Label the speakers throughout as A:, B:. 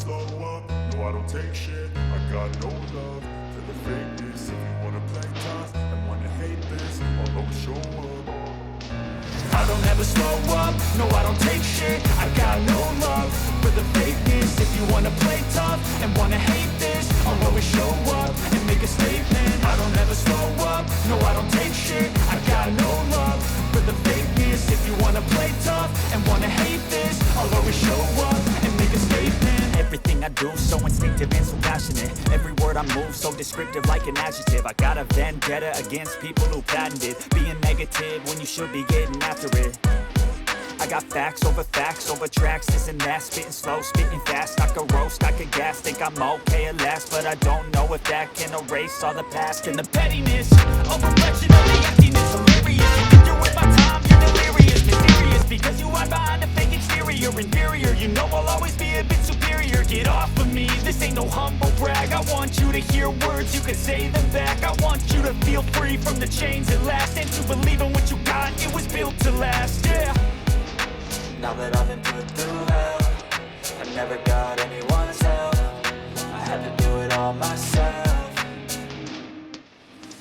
A: slow up, no I don't take shit. I got no love for the fakeness. If you wanna play tough and wanna hate this, I'll always show up.
B: I don't ever slow up, no I don't take shit. I got no love for the fakeness. If you wanna play tough and wanna hate this, I'll always show up and make a statement. I don't ever slow up, no I don't take shit. I got no love for the fakeness. If you wanna play tough and wanna hate this, I'll always show up and make a statement. Everything I do so instinctive and so passionate. Every word I move so descriptive like an adjective. I got a vendetta against people who patented being negative when you should be getting after it. I got facts over tracks, this and that. Spitting slow, spitting fast. I could roast, I could gas. Think I'm okay at last, but I don't know if that can erase all the past. And the pettiness, a reflection of the emptiness. Hilarious, you think you're worth my time, you're delirious. Mysterious, because you hide behind a fake exterior. Inferior, you know I'll always be a bit superior. Get off of me, this ain't no humble brag. I want you to hear words, you can say them back. I want you to feel free from the chains at last, and to believe in what you got, it was built to last, yeah. Now that I've been put through hell, I never got anyone's help. I had to do it all myself.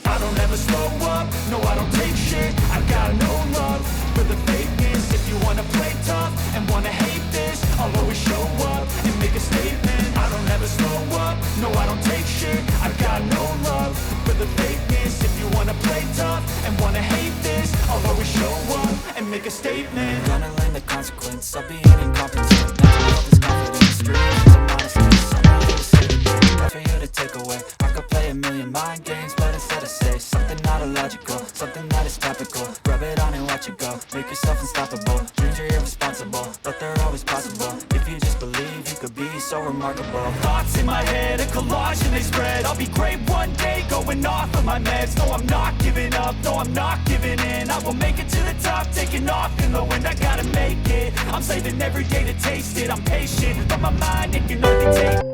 B: I don't ever slow up, no I don't take shit. I got no love for the fakeness. If you wanna play tough and wanna hate this, I'll always show up and make a statement. I don't ever slow up, no I don't take shit. I got no love for the fakeness. If you wanna play tough and wanna hate this, I'll always show up and make a statement. Gonna learn the consequence of being incompetent. Mental health is confidence, dreams is a modesty. Somehow you see the game, not for you to take away. I could play a million mind games, but instead I say something not illogical, something that is topical. Rub it on and watch it go, make yourself unstoppable. Dreams are irresponsible, but they're always possible. If you just believe, you could be so remarkable. Thoughts in my head, a collage and they spread. I'll be great one day, going off of my meds. No, I'm not giving up, no, I'm not giving in. I will make it to the top, taking off in the wind. I gotta make it, I'm saving every day to taste it. I'm patient, but my mind, it can only take